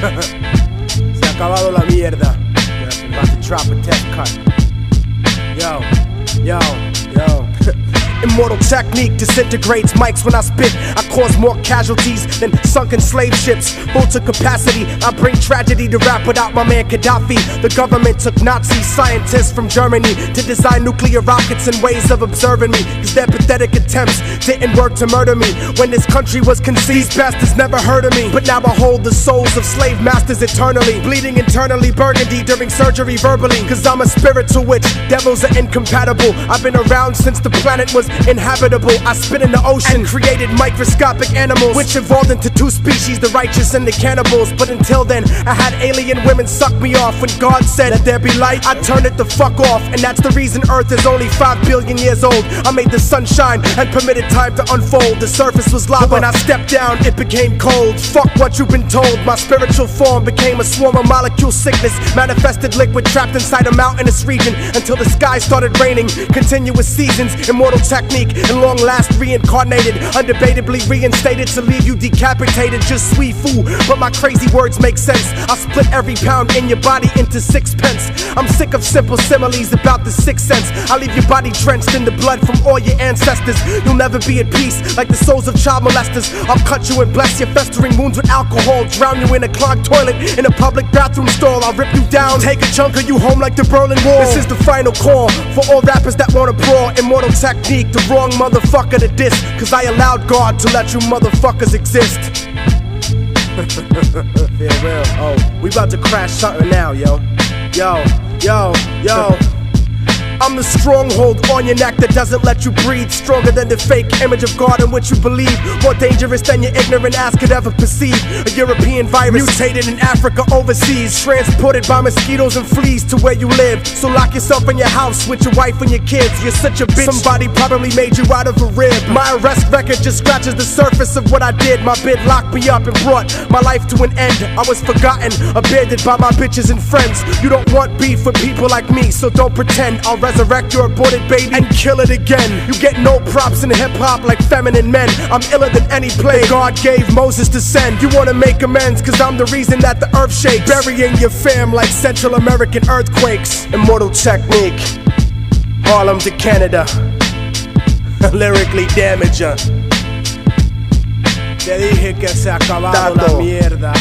Se ha acabado la mierda. About to drop a test cut. Yo. Immortal technique disintegrates mics when I spit. I cause more casualties than sunken slave ships. Full to capacity, I bring tragedy to rap without my man Gaddafi. The government took Nazi scientists from Germany to design nuclear rockets and ways of observing me, cause their pathetic attempts didn't work to murder me. When this country was conceived, these bastards never heard of me. But now I hold the souls of slave masters eternally, bleeding internally burgundy during surgery verbally, cause I'm a spiritual witch, devils are incompatible. I've been around since the planet was inhabitable. I spit in the ocean and created microscopic animals, which evolved into two species, the righteous and the cannibals. But until then, I had alien women suck me off. When God said, let there be light, I turned it the fuck off. And that's the reason Earth is only 5 billion years old. I made the sun shine and permitted time to unfold. The surface was lava, but when I stepped down, it became cold. Fuck what you've been told. My spiritual form became a swarm of molecule sickness, manifested liquid trapped inside a mountainous region, until the sky started raining. Continuous seasons, immortal technique, and long last reincarnated, undebatably reinstated to leave you decapitated. Just sweet fool, but my crazy words make sense. I split every pound in your body into 6 pence. I'm sick of simple similes about the 6th sense. I leave your body drenched in the blood from all your ancestors. You'll never be at peace like the souls of child molesters. I'll cut you and bless your festering wounds with alcohol, drown you in a clogged toilet in a public bathroom stall. I'll rip you down, take a chunk of you home like the Berlin Wall. This is the final call for all rappers that wanna brawl. Immortal technique, the wrong motherfucker to diss, cause I allowed God to let you motherfuckers exist. Feel real. Oh, we about to crash something now, yo. I'm the stronghold on your neck that doesn't let you breathe. Stronger than the fake image of God in which you believe. More dangerous than your ignorant ass could ever perceive. A European virus mutated in Africa overseas, transported by mosquitoes and fleas to where you live. So lock yourself in your house with your wife and your kids. You're such a bitch, somebody probably made you out of a rib. My arrest record just scratches the surface of what I did. My bid locked me up and brought my life to an end. I was forgotten, abandoned by my bitches and friends. You don't want beef with people like me, so don't pretend. I'll resurrect your aborted baby and kill it again. You get no props in hip-hop like feminine men. I'm iller than any plague God gave Moses to send. You wanna make amends cause I'm the reason that the earth shakes, burying your fam like Central American earthquakes. Immortal technique, Harlem to Canada. Lyrically damager. Te dije que se ha acabado la mierda.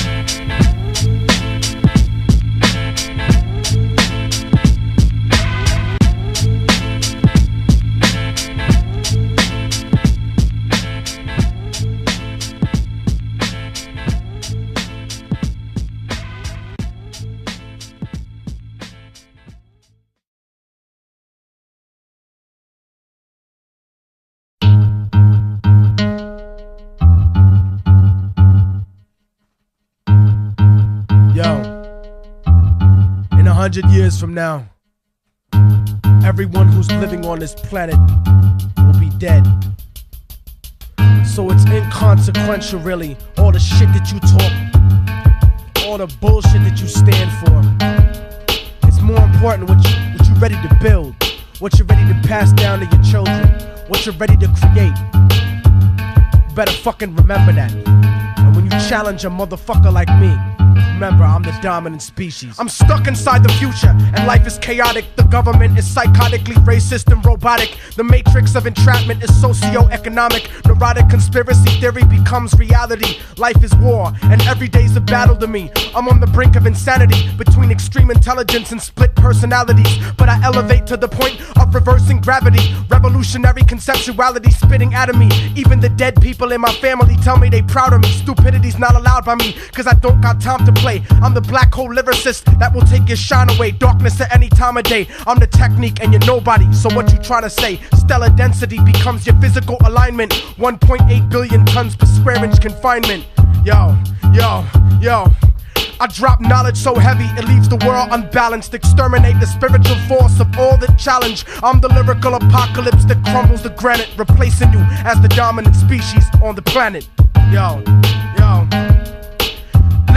In 100 years from now, everyone who's living on this planet will be dead. So it's inconsequential really, all the shit that you talk, all the bullshit that you stand for. It's more important what you're ready to build, what you're ready to pass down to your children, what you're ready to create. You better fucking remember that. And when you challenge a motherfucker like me, remember, I'm the dominant species. I'm stuck inside the future, and life is chaotic. The government is psychotically racist and robotic. The matrix of entrapment is socio-economic. Neurotic conspiracy theory becomes reality. Life is war, and every day's a battle to me. I'm on the brink of insanity, between extreme intelligence and split personalities. But I elevate to the point of reversing gravity. Revolutionary conceptuality spitting out of me. Even the dead people in my family tell me they proud of me. Stupidity's not allowed by me, cause I don't got time to play. I'm the black hole lyricist that will take your shine away. Darkness at any time of day. I'm the technique and you're nobody, so what you trying to say? Stellar density becomes your physical alignment. 1.8 billion tons per square inch confinement. Yo. I drop knowledge so heavy it leaves the world unbalanced. Exterminate the spiritual force of all that challenge. I'm the lyrical apocalypse that crumbles the granite, replacing you as the dominant species on the planet. Yo.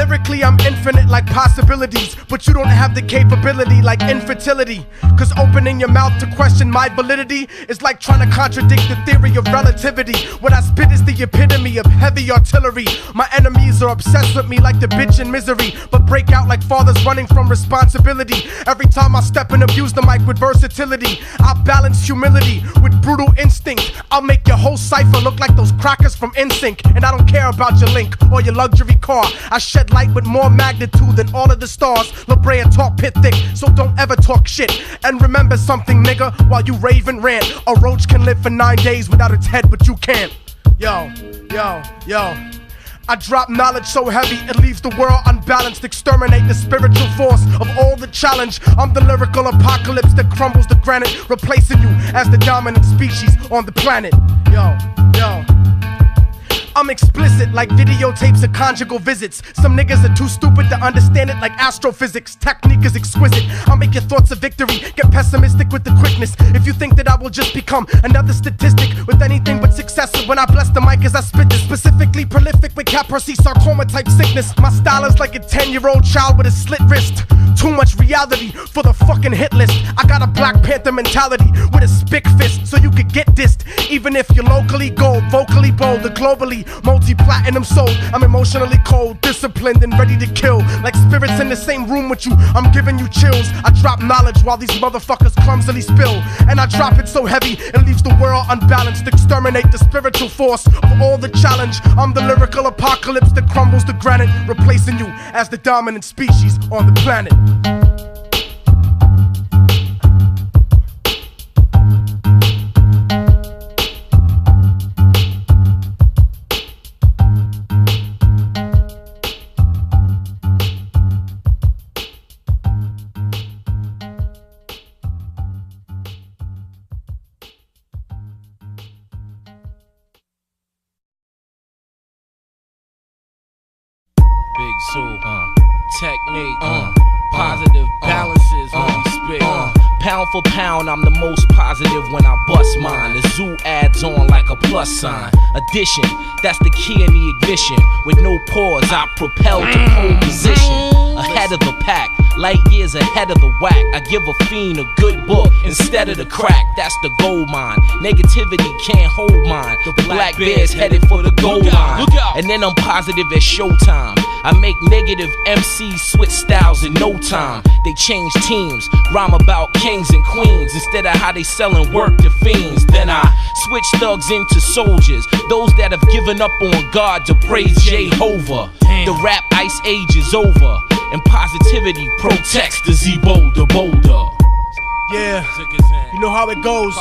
Lyrically, I'm infinite like possibilities, but you don't have the capability like infertility. Cause opening your mouth to question my validity is like trying to contradict the theory of relativity. What I spit is the epitome of heavy artillery. My enemies are obsessed with me like the bitch in Misery, but break out like fathers running from responsibility. Every time I step and abuse the mic with versatility, I balance humility with brutal instinct. I'll make your whole cipher look like those crackers from NSYNC. And I don't care about your link or your luxury car. I shed light with more magnitude than all of the stars. La Brea talk pit thick, so don't ever talk shit. And remember something, nigga, while you rave and rant, a roach can live for 9 days without its head, but you can't. Yo, yo, yo. I drop knowledge so heavy it leaves the world unbalanced. Exterminate the spiritual force of all the challenge. I'm the lyrical apocalypse that crumbles the granite, replacing you as the dominant species on the planet. Yo, yo. I'm explicit like videotapes of conjugal visits. Some niggas are too stupid to understand it like astrophysics. Technique is exquisite. I'll make your thoughts a victory. Get pessimistic with the quickness. If you think that I will just become another statistic with anything but success, when I bless the mic as I spit this, specifically prolific with Kaposi sarcoma type sickness. My style is like a 10-year-old child with a slit wrist. Too much reality for the fucking hit list. I got a Black Panther mentality with a spick fist, so you could get dissed. Even if you're locally gold, vocally bold, or globally multi-platinum sold. I'm emotionally cold, disciplined, and ready to kill. Like spirits in the same room with you, I'm giving you chills. I drop knowledge while these motherfuckers clumsily spill. And I drop it so heavy, it leaves the world unbalanced. Exterminate the spiritual force of all the challenge. I'm the lyrical apocalypse that crumbles the granite, replacing you as the dominant species on the planet. Big Sue, technique, positive balances when we spit. Pound for pound, I'm the most positive when I bust mine. The zoo adds on like a plus sign. Addition, that's the key in the ignition. With no pause, I propel to pole position. Ahead of the pack, light years ahead of the whack. I give a fiend a good book instead of the crack. That's the gold mine. Negativity can't hold mine. The black bear's headed for the goal line. And then I'm positive at showtime. I make negative MCs switch styles in no time. They change teams, rhyme about kings and queens instead of how they sellin' work to fiends. Then I switch thugs into soldiers, those that have given up on God to praise Jehovah. The rap ice age is over, and positivity protects the Z-Boulder boulder. Yeah, you know how it goes.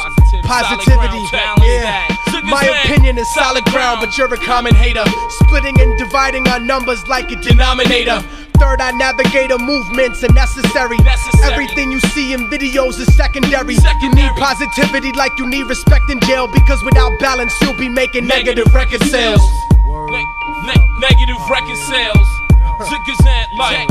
Positivity, yeah. My opinion is solid ground, but you're a common hater. Splitting and dividing our numbers like a denominator. Third eye navigator movements are necessary. Everything you see in videos is secondary. You need positivity like you need respect in jail, because without balance you'll be making negative record sales. Negative record sales. Like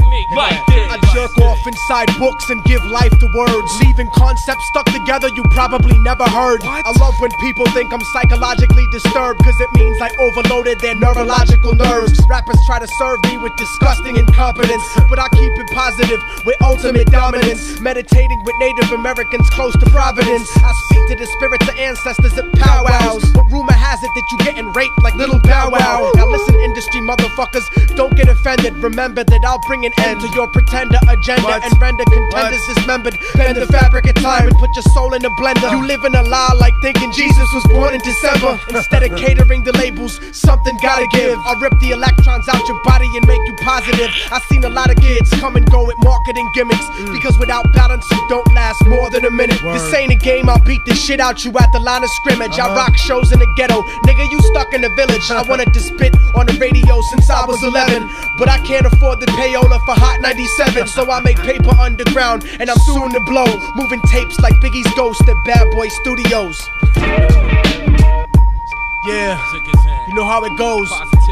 this. I jerk off inside books and give life to words, leaving concepts stuck together you probably never heard. I love when people think I'm psychologically disturbed, cause it means I overloaded their neurological nerves. Rappers try to serve me with disgusting incompetence, but I keep it positive with ultimate dominance. Meditating with Native Americans close to Providence, I speak to the spirits of ancestors at powwows, but rumor has it that you getting raped like Little Bow Wow. Now listen, industry motherfuckers, don't get offended. Remember that I'll bring an end to your pretender agenda and render contenders dismembered. Bend the fabric of time and put your soul in a blender. You live in a lie like thinking Jesus was born in December. Instead of catering the labels, something gotta give. I'll rip the electrons out your body and make you positive. I've seen a lot of kids come and go with marketing gimmicks, because without balance you don't last more than a minute. This ain't a game, I'll beat the shit out you at the line of scrimmage. I rock shows in the ghetto, nigga you stuck in the village. I wanted to spit on the radio since I was 11, but I can't afford the payola for Hot 97, so I make paper underground and I'm soon to blow, moving tapes like Biggie's Ghost at Bad Boy Studios. Yeah, you know how it goes.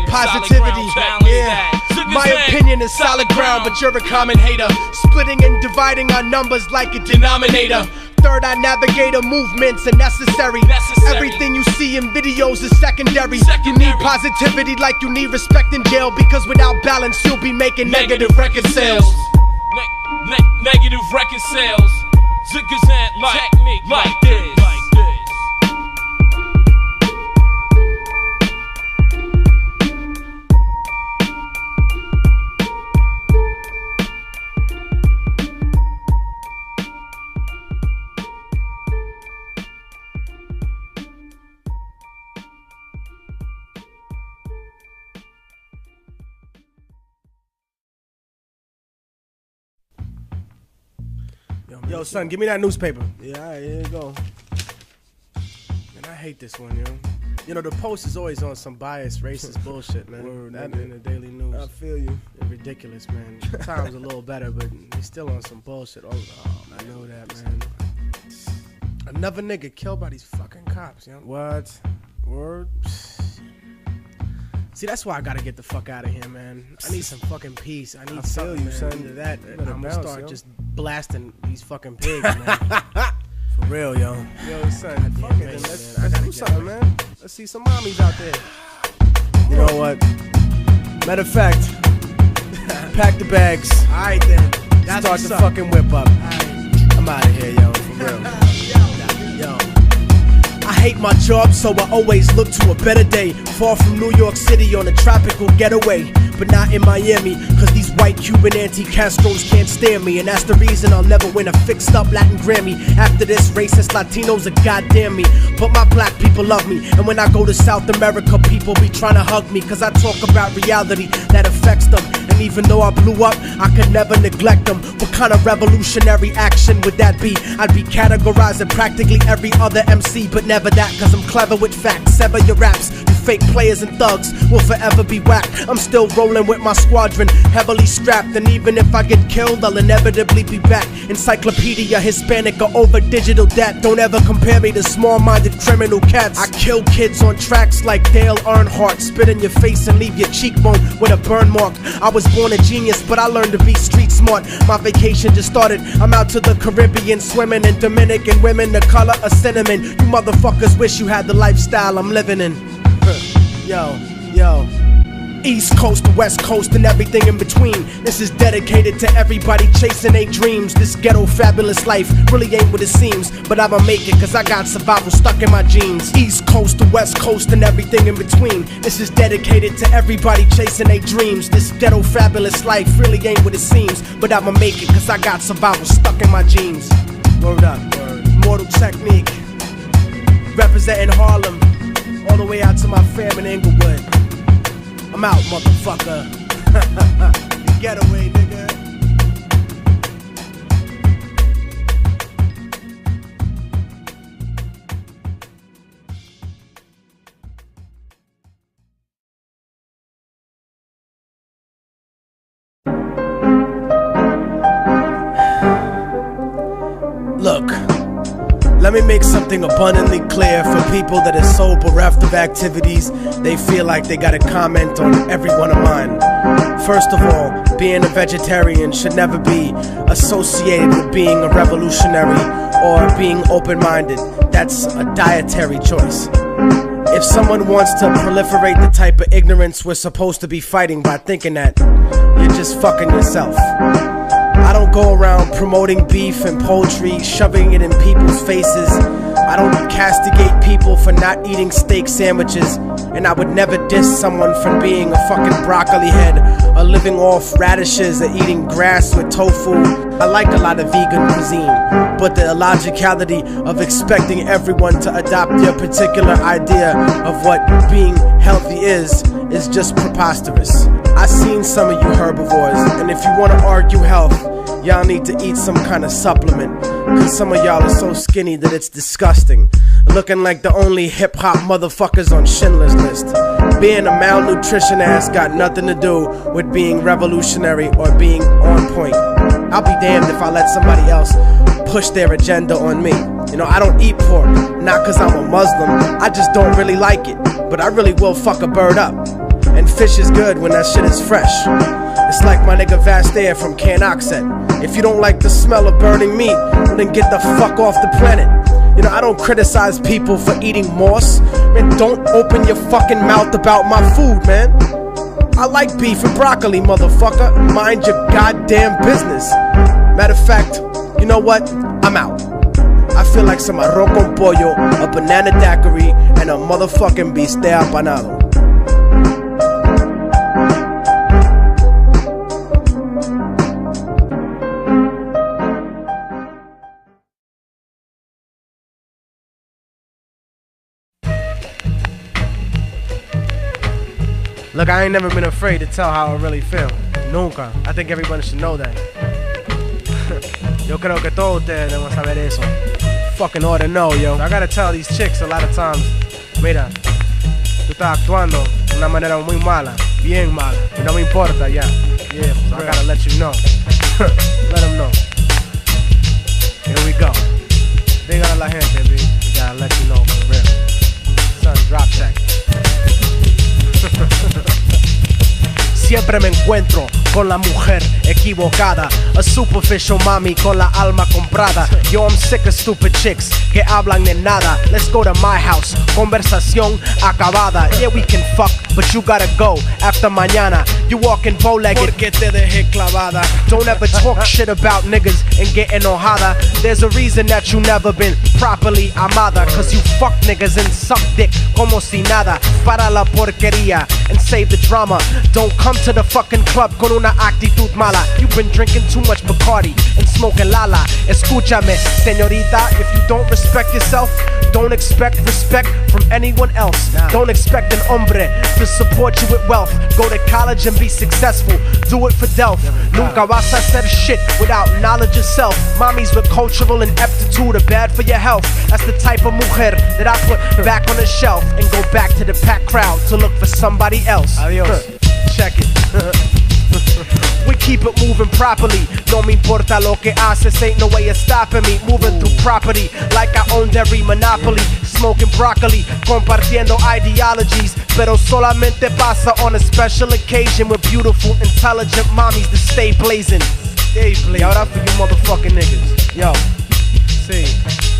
Positivity, yeah. My opinion is solid ground, but you're a common hater. Splitting and dividing our numbers like a denominator. third eye navigator movements are necessary. Everything you see in videos is secondary. You need positivity like you need respect in jail, because without balance you'll be making negative record sales. Negative record sales. Ziggers and technique like this. Yo, son, give me that newspaper. Yeah, all right, here you go. Man, I hate this one, yo. You know, the Post is always on some biased, racist bullshit, man. Word, that nigga. in the Daily News. I feel you. It's ridiculous, man. Time's a little better, but he's still on some bullshit. Oh, I know that, man. Another nigga killed by these fucking cops, yo. What? Word? See, that's why I gotta get the fuck out of here, man. I need some fucking peace. I need I feel something, you, man. son. Into that, better I'm gonna bounce, start yo. just blasting these fucking pigs, man. For real, yo. Yo, son, fuck it, then. Let's I gotta do get something, out. man. Let's see some mommies out there. You know what? Matter of fact, pack the bags. Alright then. That's Start what's the up. fucking whip up. Alright. I'm out of here, yo, for real. Yo. I hate my job, so I always look to a better day. Far from New York City on a tropical getaway, but not in Miami, cause these white Cuban anti-Castros can't stand me. And that's the reason I'll never win a fixed up Latin Grammy. After this, racist Latinos are goddamn me, but my black people love me. And when I go to South America, people be trying to hug me, cause I talk about reality that affects them. And even though I blew up, I could never neglect them. What kind of revolutionary action would that be? I'd be categorizing practically every other MC, but never that, cause I'm clever with facts. Sever your raps, you fake players and thugs will forever be whacked. I'm still rolling with my squadron, heavily strapped, and even if I get killed, I'll inevitably be back. Encyclopedia Hispanic or over digital debt. Don't ever compare me to small-minded criminal cats. I kill kids on tracks like Dale Earnhardt, spit in your face and leave your cheekbone with a burn mark. I was born a genius, but I learned to be street smart. My vacation just started, I'm out to the Caribbean, swimming in Dominican women the color of cinnamon. You motherfuckers wish you had the lifestyle I'm living in. Yo. East Coast to West Coast and everything in between. This is dedicated to everybody chasing their dreams. This ghetto fabulous life really ain't what it seems, but I'ma make it cause I got survival stuck in my genes. East Coast to West Coast and everything in between. This is dedicated to everybody chasing their dreams. This ghetto fabulous life really ain't what it seems, but I'ma make it cause I got survival stuck in my genes. Word up, word. Immortal technique. Representing Harlem, all the way out to my fam in Inglewood. I'm out, motherfucker. Getaway, nigga. Look, let me make something abundantly clear for people that are so bereft of activities they feel like they gotta comment on every one of mine. First of all, being a vegetarian should never be associated with being a revolutionary or being open-minded. That's a dietary choice. If someone wants to proliferate the type of ignorance we're supposed to be fighting by thinking that, you're just fucking yourself. I don't go around promoting beef and poultry, shoving it in people's faces. I don't castigate people for not eating steak sandwiches, and I would never diss someone for being a fucking broccoli head or living off radishes or eating grass with tofu. I like a lot of vegan cuisine, but the illogicality of expecting everyone to adopt your particular idea of what being healthy is just preposterous. I've seen some of you herbivores, and if you want to argue health, y'all need to eat some kind of supplement, cause some of y'all are so skinny that it's disgusting, looking like the only hip-hop motherfuckers on Schindler's List. Being a malnutrition ass got nothing to do with being revolutionary or being on point. I'll be damned if I let somebody else push their agenda on me. You know, I don't eat pork, not cause I'm a Muslim, I just don't really like it, but I really will fuck a bird up. And fish is good when that shit is fresh. It's like my nigga Vast Air from Canoxet. If you don't like the smell of burning meat, well then get the fuck off the planet. You know, I don't criticize people for eating moss. Man, don't open your fucking mouth about my food, man. I like beef and broccoli, motherfucker. Mind your goddamn business. Matter of fact, you know what? I'm out. I feel like some arroz con pollo, a banana daiquiri, and a motherfucking bistec apanado. Look, I ain't never been afraid to tell how I really feel. Nunca. I think everyone should know that. Yo creo que todos ustedes deben saber eso. Fucking ought to know, yo. I gotta tell these chicks a lot of times, mira, tú estás actuando de una manera muy mala, bien mala. Y no me importa, ya. Yeah, so I gotta let you know. Let them know. Here we go. Dígale a la gente, B. We gotta let you know for real. Son, drop check. Siempre me encuentro con la mujer equivocada, a superficial mami con la alma comprada. Yo, I'm sick of stupid chicks que hablan de nada. Let's go to my house, conversación acabada. Yeah, we can fuck, but you gotta go after mañana. You walking bow-legged porque te dejé clavada. Don't ever talk shit about niggas and get enojada. There's a reason that you never been properly amada, cause you fuck niggas and suck dick como si nada. Para la porquería and save the drama. Don't come to the fucking club con una actitud mala. You've been drinking too much Bacardi and smoking Lala. Escúchame, señorita, if you don't respect yourself, don't expect respect from anyone else. Don't expect an hombre to support you with wealth. Go to college and be successful. Do it for Delph. Nunca vas a hacer shit without knowledge of self. Mommies with cultural ineptitude are bad for your health. That's the type of mujer that I put back on the shelf and go back to the packed crowd to look for somebody else. Adios. Check it. We keep it moving properly. No me importa lo que haces, ain't no way of stopping me. Moving through property like I owned every monopoly. Smoking broccoli, compartiendo ideologies. Pero solamente pasa on a special occasion with beautiful, intelligent mommies that stay blazing. Stay blazing. Yo, that for you motherfucking niggas. Yo, see.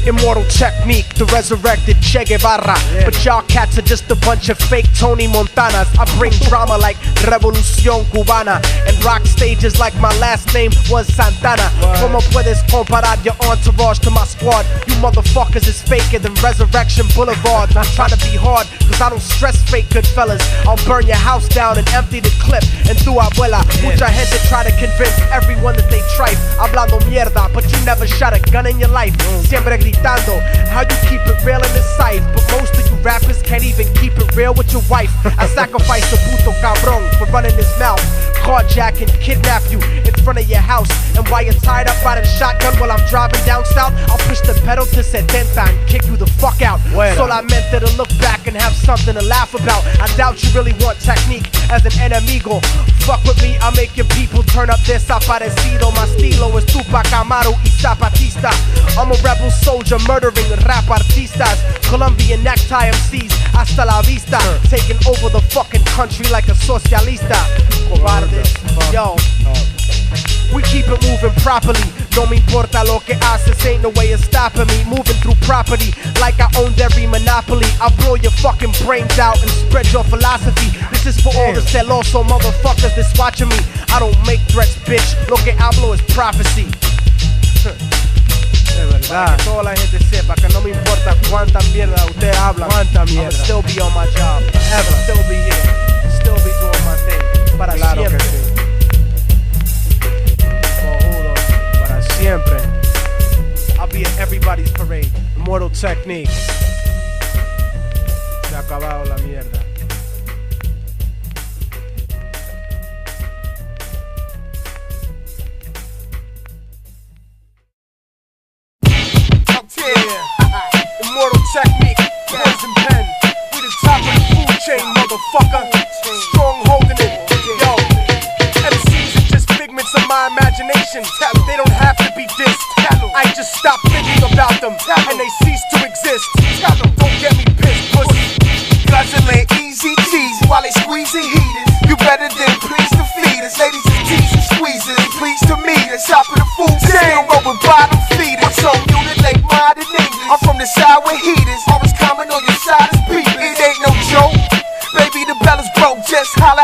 Immortal technique, the resurrected Che Guevara. Yeah. But y'all cats are just a bunch of fake Tony Montanas. I bring drama like Revolución Cubana and rock stages like my last name was Santana. Como puedes comparar your entourage to my squad? You motherfuckers is faker than Resurrection Boulevard. I'm trying to be hard, cause I don't stress fake good fellas. I'll burn your house down and empty the clip. And tu abuela, mucha gente try to convince everyone that they tripe. Hablando mierda, but you never shot a gun in your life. Siempre gritando, how you keep it real in this site. But most of you rappers can't even keep it real with your wife. I sacrifice a puto cabrón for running his mouth. Carjack and kidnap you in front of your house. And while you're tied up by the shotgun while I'm driving down south, I'll push the pedal to 70 and kick you the fuck out. Solamente to look back and have something to laugh about. I doubt you really want technique as an enemigo. Fuck with me, I'll make your people turn up desaparecido. My estilo is Tupac Amaru y Zapatista. I'm a rebel soldier murdering rap artistas. Colombian necktie MCs, hasta la vista. Taking over the fucking country like a socialista. Cobardes, yo. We keep it moving properly. No me importa lo que haces, ain't no way of stopping me. Moving through property like I owned every monopoly. I'll blow your fucking brains out and spread your philosophy. This is for all the celoso motherfuckers that's watching me. I don't make threats, bitch. Lo que hablo is prophecy. Es verdad. Para que toda la gente sepa que no me importa cuánta mierda ustedes hablan. Cuánta mierda. I'll still be on my job. Forever. Still be here. Still be doing my thing. Para claro siempre. Que sí. Para siempre. I'll be at everybody's parade. Immortal technique. Se ha acabado la mierda. Yeah. Immortal technique, poison pen. We the top of the food chain, motherfucker. Strong holding it, yo. MCs are just figments of my imagination. They don't have to be dissed. I just stop thinking about them and they cease to exist. Don't get me pissed, pussy. Guzzling easy cheese while they squeezing heaters. You better than please the feeders. Ladies is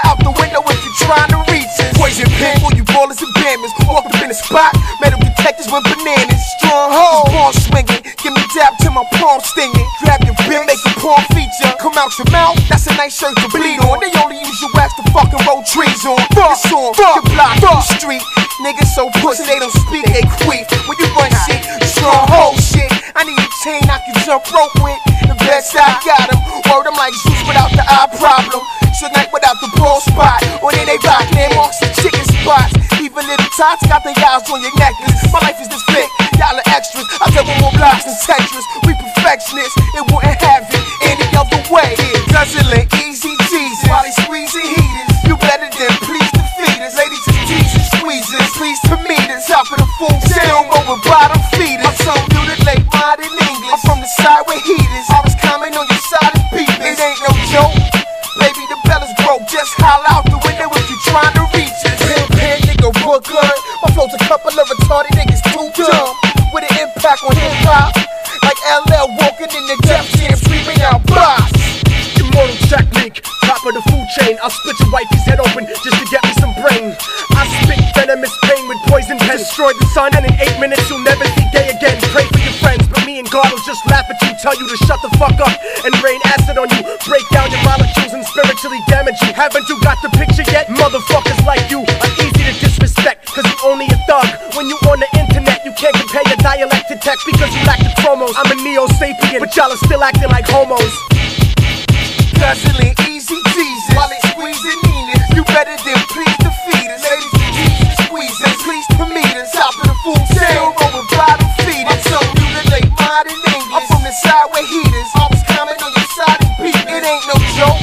out the window if you're trying to reach us. Poison pen, all you ballers and bammers. Walked up in the spot, metal detectors with bananas. Stronghold, palm swinging, give me dab till my palm stinging. Grab your bit, make a palm feature. Come out your mouth, that's a nice shirt to bleed on. They only use your ass to fucking roll trees on. It's on, your block, your street. Niggas so pussy they don't speak, they queef. When you run shit, stronghold shit. I need a chain I can jump rope with. The best I got him. Word, I'm like Zeus without the eye problem. Tonight without the ball spot. Or then they rock their marks and chicken spots. Even little tots got their eyes on your necklace. My life is this big, y'all are extras. I double more blocks than Tetris. We perfectionists, it wouldn't have it any other way. Guzzling, easy cheesy, while they squeezing heaters. You better than please defeat us. Ladies just teasing, squeezing, please to meet us. Top of the food chain, go with bottom feeders. My son do the late modern English. I'm from the side where heaters. I was comment on your side and beeping. It ain't no joke. Baby, the bell is broke. Just holler out the window if you trying to reach us. Pen, nigga, Brooklyn. My flow's a couple of retarded niggas too dumb. With an impact on hip hop. Like LL walking in the death jam, screaming out boss. Immortal technique, top of the food chain. I'll split your wifey's head open just to get me some brain. I spit venomous pain with poison pen. Destroy the sun, and in 8 minutes you'll never see day again. Pray for your friends, but me and God will just laugh at you, tell you to shut the fuck up, and rain acid on you. Break down your molecules and spiritually damage you. Haven't you got the picture yet? Motherfuckers like you are easy to disrespect, cause you only a thug. When you on the internet, you can't compare your dialect to text because you lack the chromos. I'm a neo-sapien, but y'all are still acting like homos. Guzzling, easy cheesy, while they squeezing Nina. You better than please defeat us. Ladies and Jesus squeezing, please to meet us. Top of the food chain, go with bottom feeders. I'm so new to late modern English. I'm from the side where heaters. Always comment on your side and beat. It ain't no joke.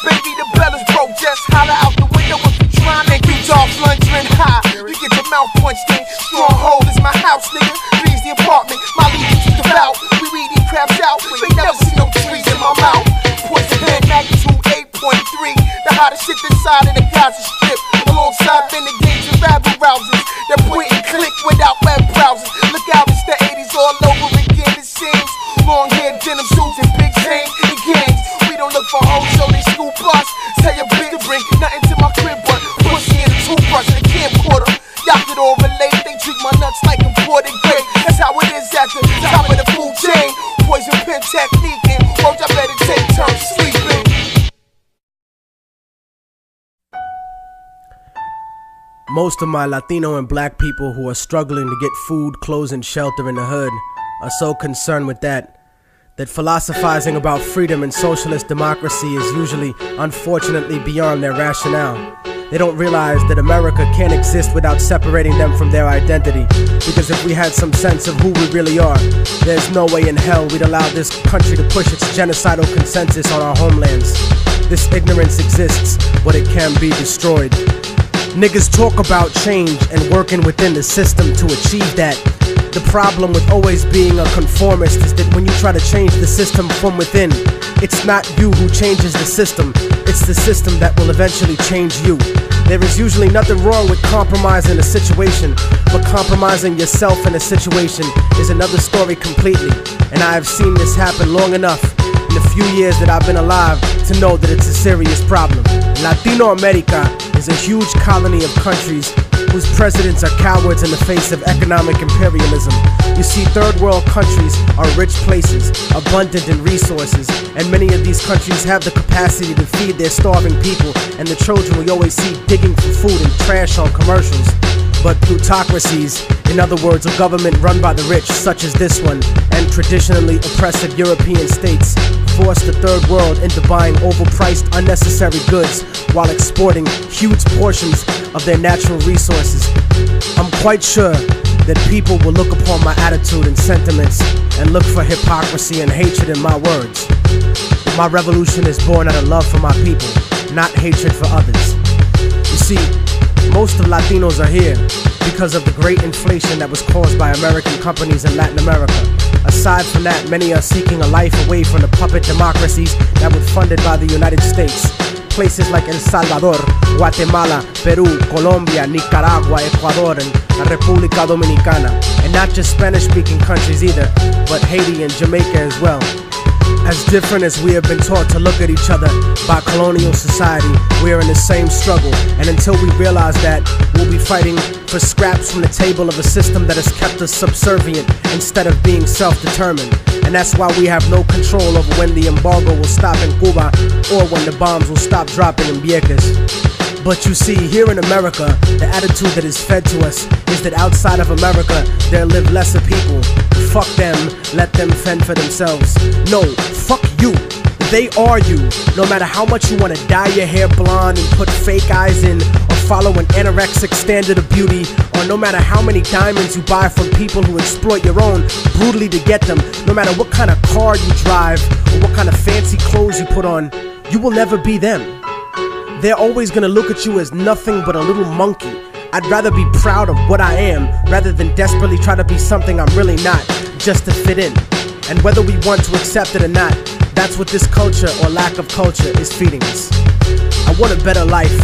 Baby, the bell is broke. Just holler out the window if you trying to get off lunging high. You get your mouth punched in. Stronghold is my house, nigga. Three's the apartment. My leaders is devout. We weed these crabs out. We never see no trees in my mouth. Poison pen magnitude 8.3. The hottest shit inside of the Gaza Strip. Alongside renegades and rabble rousers. That point and click without web browsers. Look out, it's the 80s all over again, it seems. Long hair, denim suits, and big chains and gangs. We don't look for hoes, so they scoop us. Tell your bitch to bring nothing to my crib but pussy and a toothbrush and a camcorder. Y'all could all relate, they treat my nuts like imported grape. That's how it is at the top of the food chain. Poison pen technique and roach, I better take turns sleeping. Most of my Latino and black people who are struggling to get food, clothes, and shelter in the hood are so concerned with that philosophizing about freedom and socialist democracy is usually, unfortunately, beyond their rationale. They don't realize that America can't exist without separating them from their identity. Because if we had some sense of who we really are, there's no way in hell we'd allow this country to push its genocidal consensus on our homelands. This ignorance exists, but it can be destroyed. Niggas talk about change and working within the system to achieve that. The problem with always being a conformist is that when you try to change the system from within, it's not you who changes the system, it's the system that will eventually change you. There is usually nothing wrong with compromising a situation, but compromising yourself in a situation is another story completely. And I have seen this happen long enough in the few years that I've been alive to know that it's a serious problem. Latino America is a huge colony of countries whose presidents are cowards in the face of economic imperialism. You see, third world countries are rich places, abundant in resources, and many of these countries have the capacity to feed their starving people and the children we always see digging for food and trash on commercials. But plutocracies, in other words, a government run by the rich, such as this one, and traditionally oppressive European states, force the third world into buying overpriced, unnecessary goods while exporting huge portions of their natural resources. I'm quite sure that people will look upon my attitude and sentiments and look for hypocrisy and hatred in my words. My revolution is born out of love for my people, not hatred for others. You see, most of Latinos are here because of the great inflation that was caused by American companies in Latin America. Aside from that, many are seeking a life away from the puppet democracies that were funded by the United States. Places like El Salvador, Guatemala, Peru, Colombia, Nicaragua, Ecuador, and la República Dominicana. And not just Spanish-speaking countries either, but Haiti and Jamaica as well. As different as we have been taught to look at each other by colonial society, we are in the same struggle. And until we realize that, we'll be fighting for scraps from the table of a system that has kept us subservient instead of being self-determined. And that's why we have no control over when the embargo will stop in Cuba or when the bombs will stop dropping in Vieques. But you see, here in America, the attitude that is fed to us is that outside of America, there live lesser people. Fuck them, let them fend for themselves. No, fuck you. They are you. No matter how much you want to dye your hair blonde and put fake eyes in, or follow an anorexic standard of beauty, or no matter how many diamonds you buy from people who exploit your own brutally to get them, no matter what kind of car you drive, or what kind of fancy clothes you put on, you will never be them. They're always gonna look at you as nothing but a little monkey. I'd rather be proud of what I am rather than desperately try to be something I'm really not, just to fit in. And whether we want to accept it or not, that's what this culture or lack of culture is feeding us. I want a better life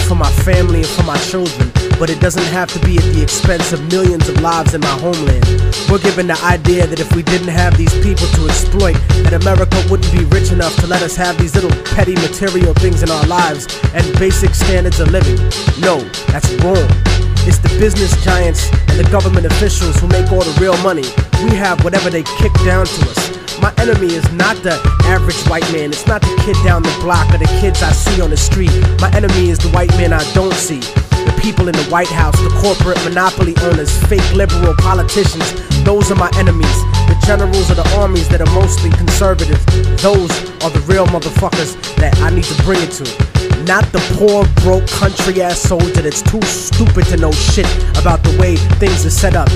for my family and for my children, but it doesn't have to be at the expense of millions of lives in my homeland. We're given the idea that if we didn't have these people to exploit, that America wouldn't be rich enough to let us have these little petty material things in our lives and basic standards of living. No, that's wrong. It's the business giants and the government officials who make all the real money. We have whatever they kick down to us. My enemy is not the average white man. It's not the kid down the block or the kids I see on the street. My enemy is the white man I don't see. The people in the White House, the corporate monopoly owners, fake liberal politicians, those are my enemies. The generals of the armies that are mostly conservative, those are the real motherfuckers that I need to bring it to. Not the poor, broke, country-ass soldier that's too stupid to know shit about the way things are set up.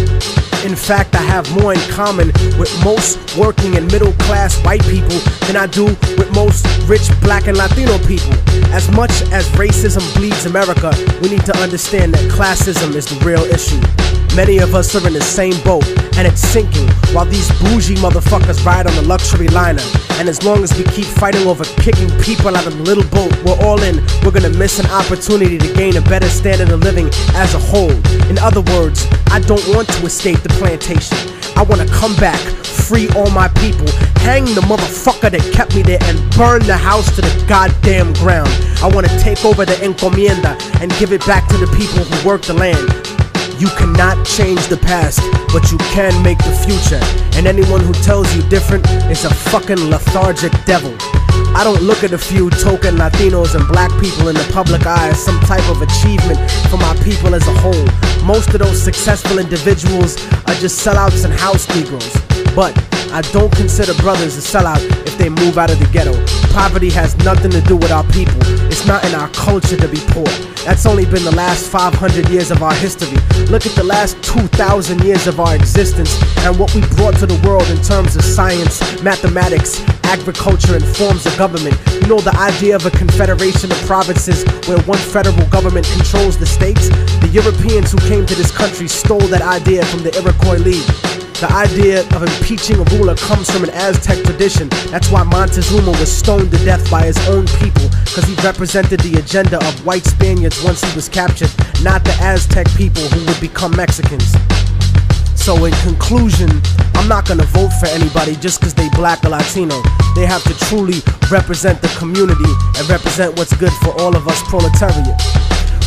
In fact, I have more in common with most working and middle-class white people than I do with most rich black and Latino people. As much as racism bleeds America, we need to understand that classism is the real issue. Many of us are in the same boat, and it's sinking, while these bougie motherfuckers ride on the luxury liner. And as long as we keep fighting over kicking people out of the little boat we're all in, we're gonna miss an opportunity to gain a better standard of living as a whole. In other words, I don't want to escape the plantation. I wanna come back, free all my people, hang the motherfucker that kept me there, and burn the house to the goddamn ground. I wanna take over the encomienda and give it back to the people who work the land. You cannot change the past, but you can make the future. And anyone who tells you different is a fucking lethargic devil. I don't look at a few token Latinos and black people in the public eye as some type of achievement for my people as a whole. Most of those successful individuals are just sellouts and house negroes. But I don't consider brothers a sellout if they move out of the ghetto. Poverty has nothing to do with our people. It's not in our culture to be poor. That's only been the last 500 years of our history. Look at the last 2,000 years of our existence and what we brought to the world in terms of science, mathematics, agriculture, and forms of government. You know, the idea of a confederation of provinces where one federal government controls the states? The Europeans who came to this country stole that idea from the Iroquois League. The idea of impeaching a ruler comes from an Aztec tradition. That's why Montezuma was stoned to death by his own people, because he represented the agenda of white Spaniards once he was captured, not the Aztec people who would become Mexicans. So in conclusion, I'm not gonna vote for anybody just because they black or Latino. They have to truly represent the community and represent what's good for all of us proletariat.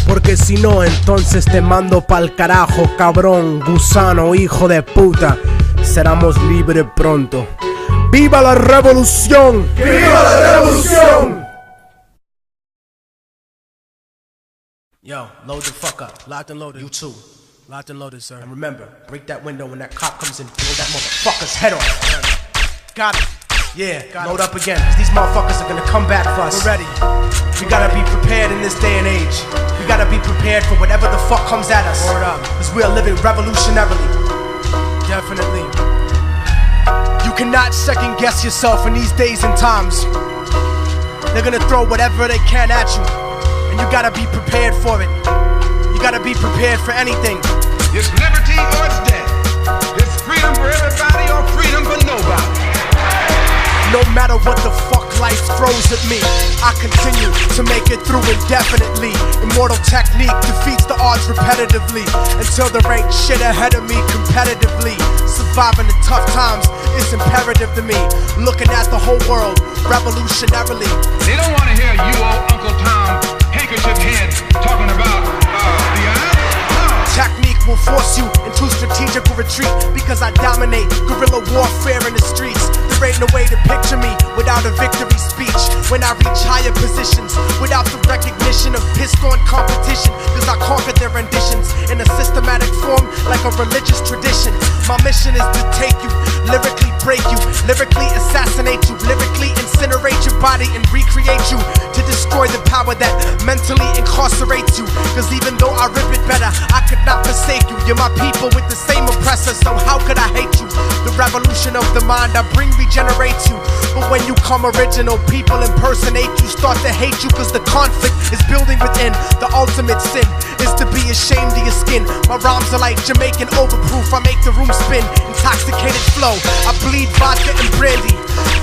Porque si no, entonces te mando pa'l carajo, cabrón, gusano, hijo de puta. Seramos libres pronto. ¡Viva la revolución! ¡Viva la revolución! Yo, load the fuck up. Locked and loaded. You too. Locked and loaded, sir. And remember, break that window when that cop comes in. Blow that motherfucker's head off. Got it. Yeah, load up again, cause these motherfuckers are gonna come back for us. We're ready. We gotta be prepared in this day and age. We gotta be prepared for whatever the fuck comes at us. Word up. Cause we are living revolutionarily. Definitely. You cannot second guess yourself in these days and times. They're gonna throw whatever they can at you, and you gotta be prepared for it. You gotta be prepared for anything. It's liberty or it's death. It's freedom for everybody or freedom for nobody. No matter what the fuck life throws at me, I continue to make it through indefinitely. Immortal technique defeats the odds repetitively until there ain't shit ahead of me competitively. Surviving the tough times is imperative to me. Looking at the whole world revolutionarily. They don't want to hear you old Uncle Tom handkerchief head talking about the eye. Technique will force you into strategical retreat because I dominate guerrilla warfare in the streets. There ain't no way to picture me without a victory speech. When I reach higher positions without the recognition of pissed on competition, cause I conquered their renditions in a systematic form like a religious tradition. My mission is to take you, lyrically break you, lyrically assassinate you, lyrically incinerate your body and recreate you, to destroy the power that mentally incarcerates you. Cause even though I rip it better, I could not forsake you. You're my people with the same oppressor, so how could I hate you? The revolution of the mind I bring regenerates you. But when you come original, people impersonate you, start to hate you cause the conflict is building within. The ultimate sin is to be ashamed of your skin. My rhymes are like Jamaican overproof, I make the room spin. Intoxicated flow, I bleed vodka and brandy.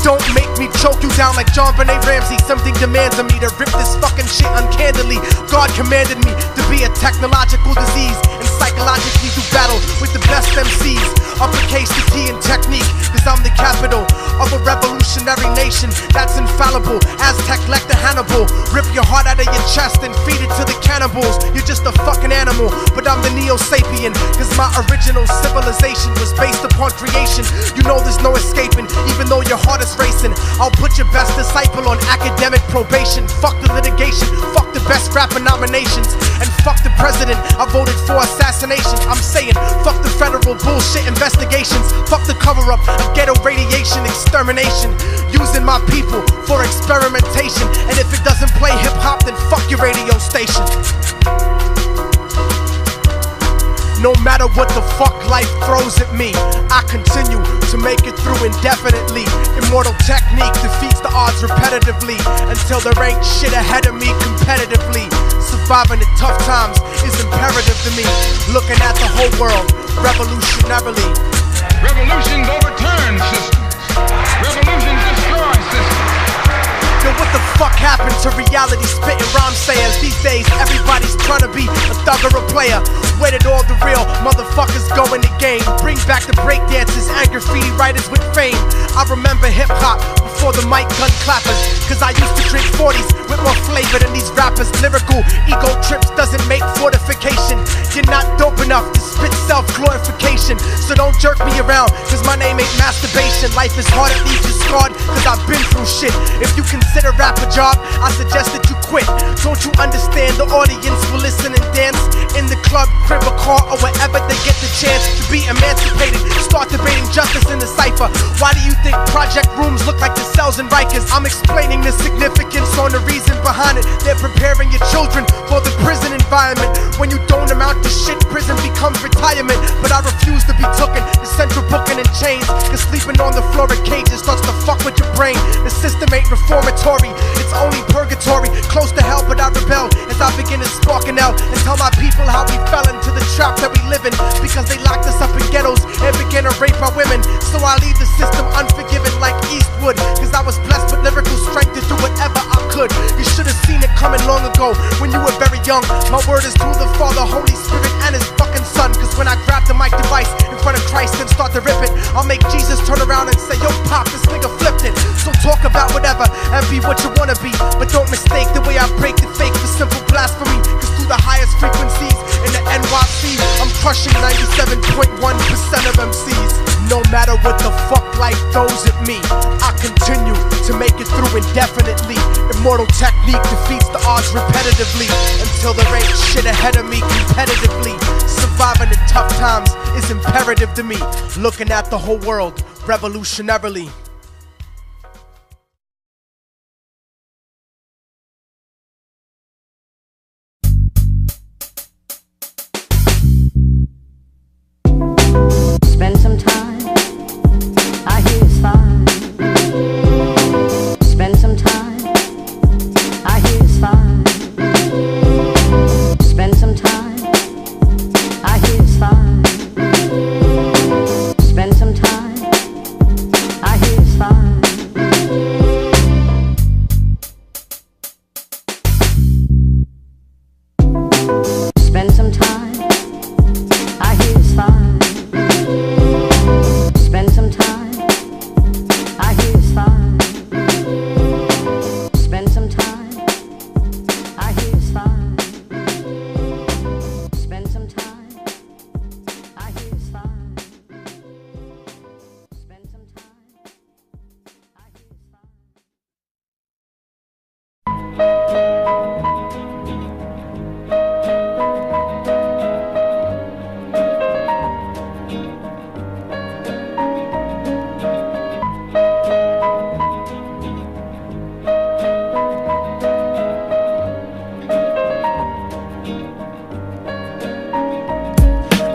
Don't make me choke you down like John Benet Ramsey. Something demands of me to rip this fucking shit uncandidly. God commanded me to be a technological disease and psychologically do battle with the best MCs. Uppercase the T in technique, cause I'm the capital of a revolutionary nation that's infallible. Aztec lector Hannibal, rip your heart out of your chest and feed it to the cannibals. You're just a fucking animal, but I'm the Neo-Sapien, cause my original civilization was based upon creation. You know there's no escaping, even though your heart is racing. I'll put your best disciple on academic probation. Fuck the litigation, fuck the best rapper nominations, and fuck the president I voted for assassination. I'm saying fuck the federal bullshit investigations, fuck the cover-up of ghetto radiation extermination, using my people for experimentation. And if it doesn't play hip-hop, then fuck your radio station. No matter what the fuck life throws at me, I continue to make it through indefinitely. Immortal technique defeats the odds repetitively until there ain't shit ahead of me competitively. Surviving the tough times is imperative to me. Looking at the whole world revolutionarily. Revolutions overturn systems. Revolutions destroy systems. Yo, what the fuck happened to reality spitting rhyme sayers? These days everybody's trying to be a thug or a player. Where did all the real motherfuckers go in the game? Bring back the breakdancers and graffiti writers with fame. I remember hip-hop before the mic gun clappers, cause I used to drink 40s with more flavor than these rappers. Lyrical ego trips doesn't make fortification. You're not dope enough to spit self-glorification, so don't jerk me around, cause my name ain't masturbation. Life is hard, it leaves you scarred, cause I've been through shit. If you consider rap a job, I suggest that you quit. Don't you understand the audience will listen and dance in the club, crib, or car, or wherever they get the chance to be emancipated? Start debating justice in the cypher. Why do you think project rooms look like the cells in Rikers? I'm explaining the significance on the reason behind it. They're preparing your children for the prison environment. When you don't amount to shit, prison becomes retirement. But I refuse to be taken to central booking and chains, cause sleeping on the floor of cages starts to fuck with your brain. The system ain't reformatory, it's only purgatory. Close to hell, but I rebel as I begin to spark an L and tell my people how we fell into the trap that we live in, because they locked us up in ghettos and began to rape our women. So I leave the system unforgiven like Eastwood, cause I was blessed with lyrical strength to do whatever I could. You should have seen it coming long ago when you were very young. My word is to the Father, Holy Spirit, and His fucking Son, cause when I grab the mic device in front of Christ and start to rip it, I'll make Jesus turn around and say, yo pop, this nigga flipped it. So talk about whatever and be what you wanna be, but don't mistake the way I break the fake for simple blasphemy, cause through the highest frequencies in the NYC, I'm crushing 97.1% of MCs. No matter what the fuck life throws at me, I continue to make it through indefinitely. Immortal technique defeats the odds repetitively until there ain't shit ahead of me competitively. Surviving the tough times is imperative to me. Looking at the whole world revolutionarily. Spend some time, I hear it's fine. Spend some time, I hear it's fine. Spend some time, I hear it's fine. Spend some time, I hear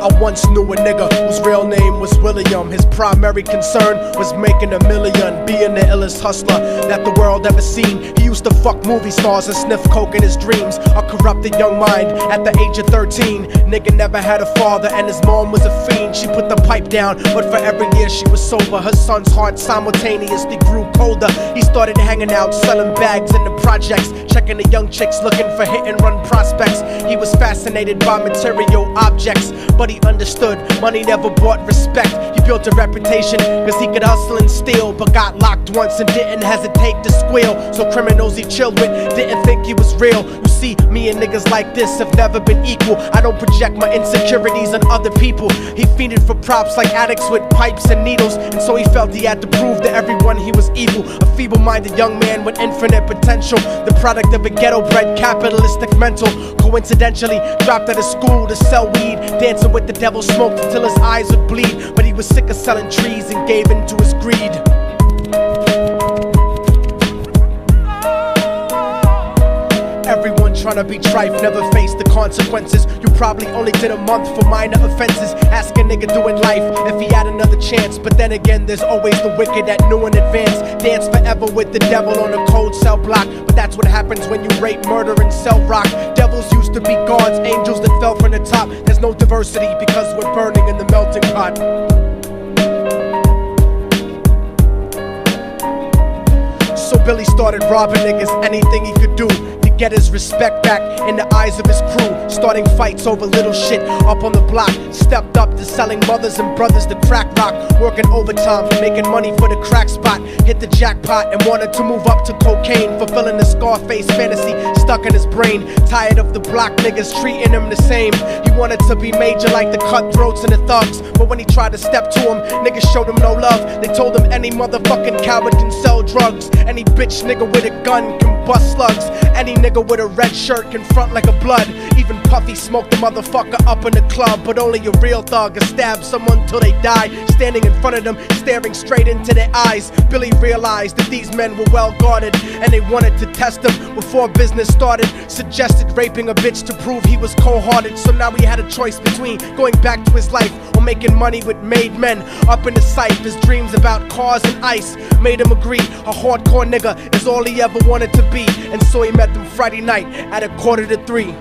I once knew a nigga whose real name was William. His primary concern was making $1 million, being the illest hustler that the world ever seen. He used to fuck movie stars and sniff coke in his dreams. A corrupted young mind at the age of 13. Nigga never had a father and his mom was a fiend. She put the pipe down, but for every year she was sober, her son's heart simultaneously grew colder. He started hanging out, selling bags in the projects, checking the young chicks looking for hit and run prospects. He was fascinated by material objects, but he understood money never bought respect. He built a reputation cause he could hustle and steal, but got locked once and didn't hesitate to squeal. So criminals he chilled with didn't think he was real. You see, me and niggas like this have never been equal. I don't project my insecurities on other people. He fiended for props like addicts with pipes and needles, and so he felt he had to prove to everyone he was evil. A feeble-minded young man with infinite potential, the product of a ghetto-bred capitalistic mental. Coincidentally, dropped out of school to sell weed, dancing with the devil, smoked until his eyes would bleed. But he was sick of selling trees and gave in to his greed. Everyone tryna be trife, never face the consequences. You probably only did a month for minor offenses. Ask a nigga doing life if he had another chance. But then again, there's always the wicked that knew in advance. Dance forever with the devil on a cold cell block. But that's what happens when you rape, murder, and sell rock. Devils used to be gods, angels that fell from the top. There's no diversity because we're burning in the melting pot. So Billy started robbing niggas, anything he could do to get his respect back in the eyes of his crew. Starting fights over little shit up on the block. Stepped up to selling mothers and brothers the crack rock. Working overtime, making money for the crack spot. Hit the jackpot and wanted to move up to cocaine, fulfilling the Scarface fantasy stuck in his brain. Tired of the block niggas treating him the same. He wanted to be major like the cutthroats and the thugs. But when he tried to step to him, niggas showed him no love. They told him any motherfucking coward can sell drugs. Any bitch nigga with a gun can bust slugs. Any nigga with a red shirt can front like a blood. Even Puffy smoked the motherfucker up in the club. But only a real thug can stab someone till they die. Standing in front of them, staring straight into their eyes, Billy realized that these men were well guarded, and they wanted to test him before business started. Suggested raping a bitch to prove he was cold-hearted. So now he had a choice between going back to his life or making money with made men. Up in the sight, his dreams about cars and ice made him agree a hardcore nigga is all he ever wanted to be. And so he met them Friday night at 2:45.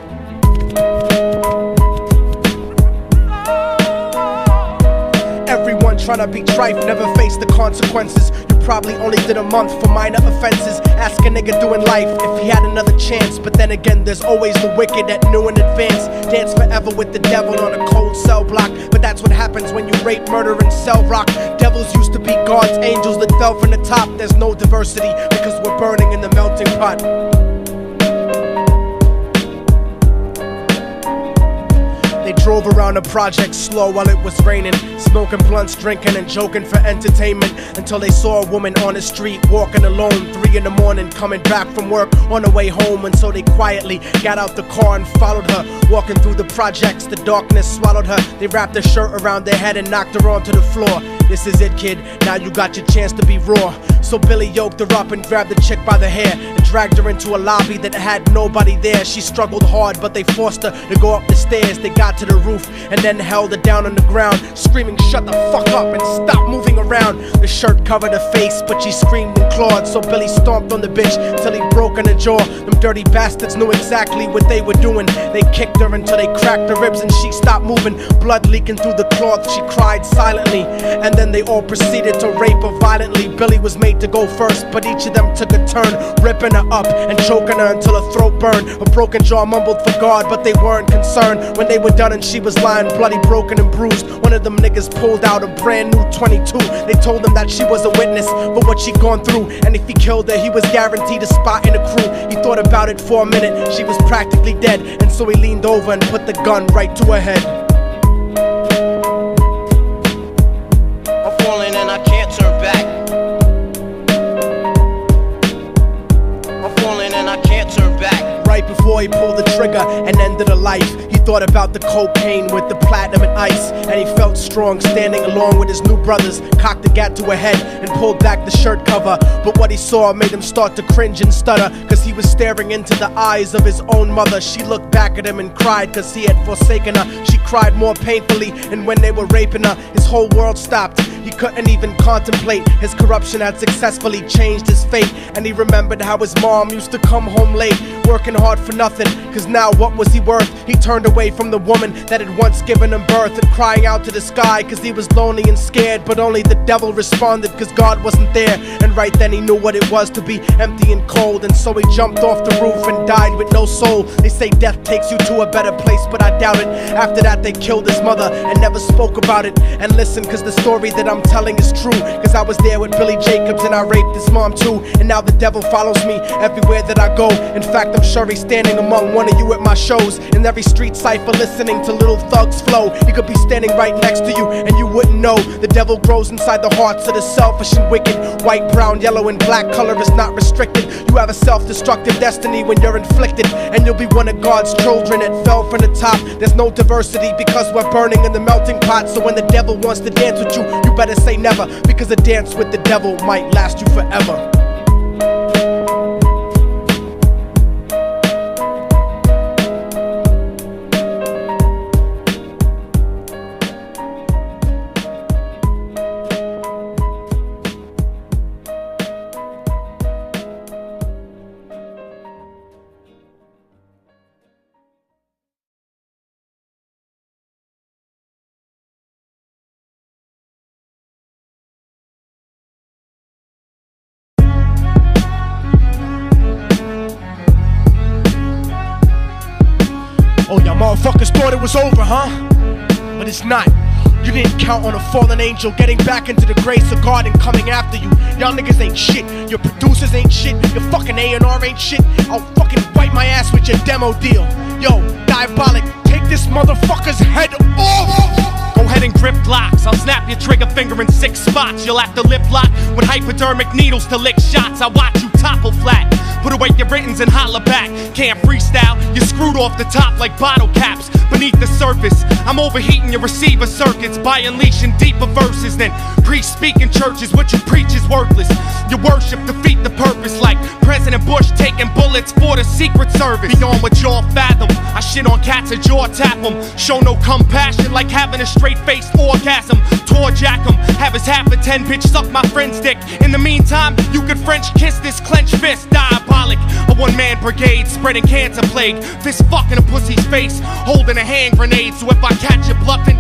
Everyone tryna be trife, never face the consequences. You probably only did a month for minor offenses. Ask a nigga doing life if he had another chance. But then again, there's always the wicked that knew in advance. Dance forever with the devil on a cold cell block. But that's what happens when you rape, murder, and sell rock. Devils used to be gods, angels that fell from the top. There's no diversity because we're burning in the melting pot. They drove around the project slow while it was raining, smoking blunts, drinking and joking for entertainment, until they saw a woman on the street walking alone, 3 in the morning, coming back from work on the way home. And so they quietly got out the car and followed her, walking through the projects. The darkness swallowed her. They wrapped her shirt around their head and knocked her onto the floor. This is it, kid, now you got your chance to be raw. So Billy yoked her up and grabbed the chick by the hair and dragged her into a lobby that had nobody there. She struggled hard, but they forced her to go up the stairs. They got to the roof and then held her down on the ground, screaming, "Shut the fuck up and stop moving around." The shirt covered her face, but she screamed and clawed. So Billy stomped on the bitch till he broke in her jaw. Them dirty bastards knew exactly what they were doing. They kicked her until they cracked her ribs and she stopped moving, blood leaking through the cloth. She cried silently, and then they all proceeded to rape her violently. Billy was made to go first, but each of them took a turn, ripping her up and choking her until her throat burned. Her broken jaw mumbled for God, but they weren't concerned. When they were done and she was lying bloody, broken and bruised, one of them niggas pulled out a brand new 22. They told him that she was a witness for what she'd gone through, and if he killed her, he was guaranteed a spot in the crew. He thought about it for a minute, she was practically dead, and so he leaned over and put the gun right to her head. I'm falling and I can't turn back. I'm falling and I can't turn back. Right before he pulled the trigger and ended her life, he thought about the cocaine with the platinum and ice, and he felt strong standing along with his new brothers. Cocked the gat to a head and pulled back the shirt cover, but what he saw made him start to cringe and stutter, cause he was staring into the eyes of his own mother. She looked back at him and cried cause he had forsaken her. She cried more painfully, and when they were raping her, his whole world stopped. He couldn't even contemplate. His corruption had successfully changed his fate, and he remembered how his mom used to come home late, working hard for nothing, cause now what was he worth? He turned away from the woman that had once given him birth, and crying out to the sky cause he was lonely and scared, but only the devil responded cause God wasn't there. And right then he knew what it was to be empty and cold, and so he jumped off the roof and died with no soul. They say death takes you to a better place, but I doubt it. After that they killed his mother and never spoke about it. And listen, cause the story that I'm telling is true, cause I was there with Billy Jacobs and I raped his mom too. And now the devil follows me everywhere that I go. In fact, I'm sure he's standing among one of you at my shows, in every street cipher listening to Little Thug's flow. He could be standing right next to you and you wouldn't know. The devil grows inside the hearts of the selfish and wicked. White, brown, yellow and black color is not restricted. You have a self-destructive destiny when you're inflicted, and you'll be one of God's children that fell from the top. There's no diversity because we're burning in the melting pot. So when the devil wants to dance with you, you better say never, because a dance with the devil might last you forever. Oh, y'all motherfuckers thought it was over, huh? But it's not. You didn't count on a fallen angel getting back into the grace of God and coming after you. Y'all niggas ain't shit. Your producers ain't shit. Your fucking A&R ain't shit. I'll fucking wipe my ass with your demo deal. Yo, Diabolic, take this motherfucker's head off! Go ahead and grip blocks. I'll snap your trigger finger in 6 spots. You'll have to lip lock with hypodermic needles to lick shots. I watch you topple flat. Put away your writtens and holler back. Can't freestyle, you're screwed off the top like bottle caps. Beneath the surface, I'm overheating your receiver circuits by unleashing deeper verses than priests speak in churches. What you preach is worthless. Your worship defeat the purpose, like President Bush taking bullets for the Secret Service. Beyond what y'all fathom, I shit on cats and jaw tap them. Show no compassion like having a straight-faced orgasm. Tour jack 'em, have his half a 10 bitch suck my friend's dick. In the meantime, you could French kiss this clenched fist. Diabolic, a one-man brigade spreading cancer plague. Fist fucking a pussy's face, holding a hand grenade. So if I catch you bluffing,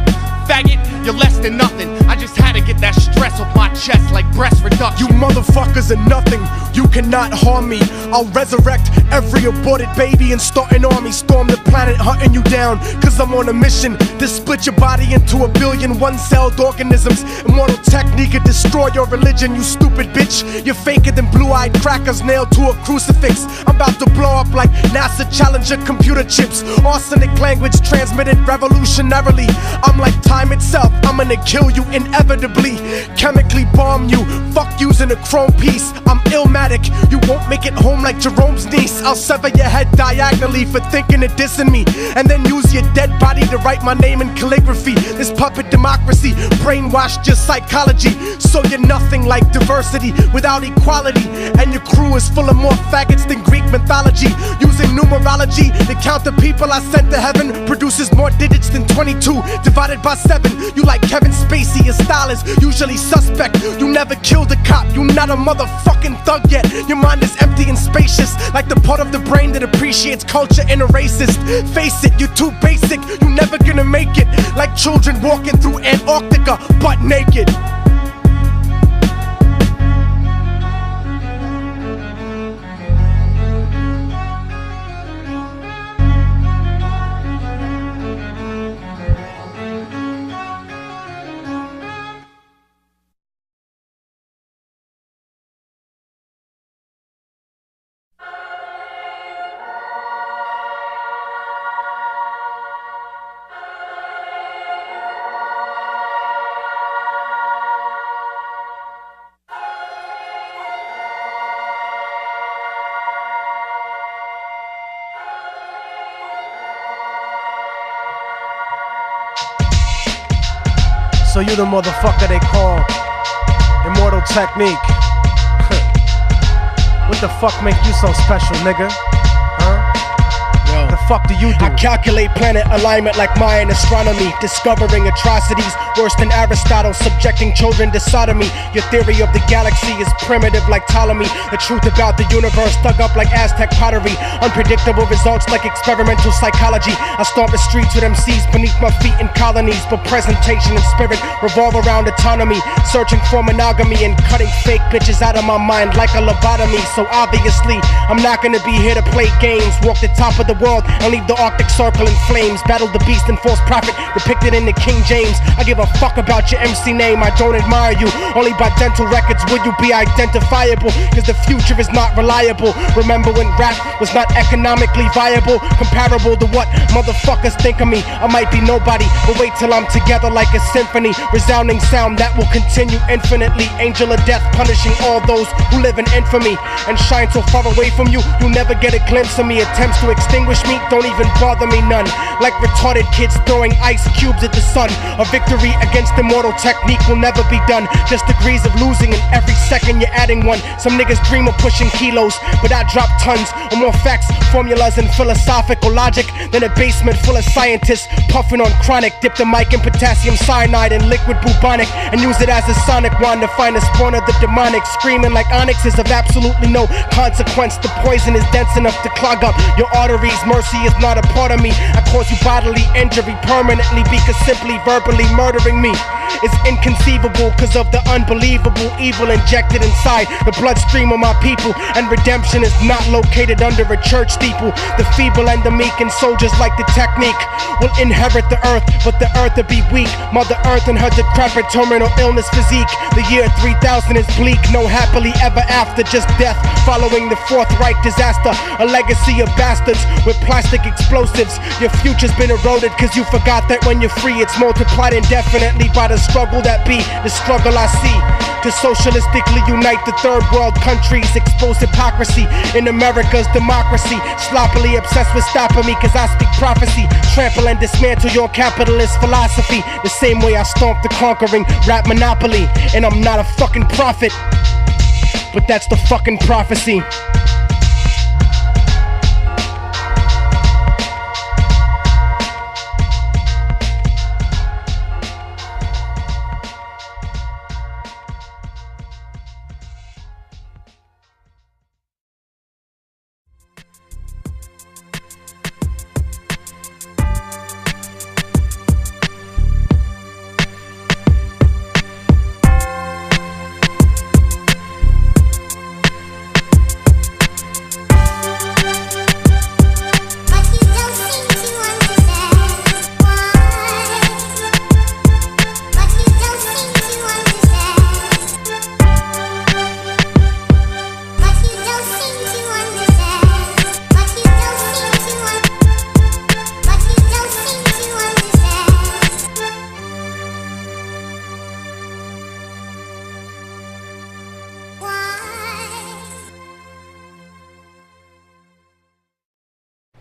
faggot, you're less than nothing. I just had to get that stress off my chest like breast reduction. You motherfuckers are nothing. You cannot harm me. I'll resurrect every aborted baby and start an army. Storm the planet hunting you down, cause I'm on a mission to split your body into 1 billion one-celled organisms. Immortal technique could destroy your religion, you stupid bitch. You're faker than blue-eyed crackers nailed to a crucifix. I'm about to blow up like NASA Challenger computer chips. Arsenic language transmitted revolutionarily. I'm like time itself, I'm gonna kill you inevitably. Chemically bomb you, fuck using a chrome piece. I'm illmatic, you won't make it home like Jerome's niece. I'll sever your head diagonally for thinking of dissing me, and then use your dead body to write my name in calligraphy. This puppet democracy brainwashed your psychology, so you're nothing like diversity without equality. And your crew is full of more faggots than Greek mythology. Using numerology to count the people I sent to heaven produces more digits than 22 divided by 7. You like Kevin Spacey, your style is usually suspect. You never killed a cop, you not a motherfucking thug yet. Your mind is empty and spacious, like the part of the brain that appreciates culture in a racist. Face it, you're too basic, you never gonna make it. Like children walking through Antarctica butt naked. So you the motherfucker they call Immortal Technique. What the fuck make you so special, nigga? The fuck do you do? I calculate planet alignment like Mayan astronomy, discovering atrocities worse than Aristotle, subjecting children to sodomy. Your theory of the galaxy is primitive like Ptolemy. The truth about the universe dug up like Aztec pottery. Unpredictable results like experimental psychology. I stomp the streets with MCs beneath my feet in colonies, but presentation and spirit revolve around autonomy, searching for monogamy and cutting fake bitches out of my mind like a lobotomy. So obviously I'm not gonna be here to play games, walk the top of the world and leave the Arctic Circle in flames, battle the beast and false prophet depicted in the King James. I give a fuck about your MC name, I don't admire you. Only by dental records will you be identifiable, cause the future is not reliable. Remember when rap was not economically viable, comparable to what motherfuckers think of me. I might be nobody, but wait till I'm together like a symphony, resounding sound that will continue infinitely. Angel of death punishing all those who live in infamy and shine so far away from you, you'll never get a glimpse of me. Attempts to extinguish me don't even bother me none, like retarded kids throwing ice cubes at the sun. A victory against Immortal Technique will never be done, just degrees of losing, and every second you're adding one. Some niggas dream of pushing kilos, but I drop tons of more facts, formulas, and philosophical logic than a basement full of scientists puffing on chronic. Dip the mic in potassium cyanide and liquid bubonic and use it as a sonic wand to find the spawn of the demonic. Screaming like onyx is of absolutely no consequence. The poison is dense enough to clog up your arteries. Mercy is not a part of me. I cause you bodily injury permanently because simply verbally murdering me is inconceivable cause of the unbelievable evil injected inside the bloodstream of my people. And redemption is not located under a church steeple. The feeble and the meek and soldiers like the technique will inherit the earth, but the earth will be weak. Mother Earth and her decrepit terminal illness physique. The year 3000 is bleak, no happily ever after, just death following the Fourth Reich disaster. A legacy of bastards with plastic explosives. Your future's been eroded cause you forgot that when you're free it's multiplied indefinitely by the struggle that be the struggle I see. To socialistically unite the third world countries, expose hypocrisy in America's democracy. Sloppily obsessed with stopping me cause I speak prophecy. Trample and dismantle your capitalist philosophy the same way I stomped the conquering rap monopoly. And I'm not a fucking prophet, but that's the fucking prophecy.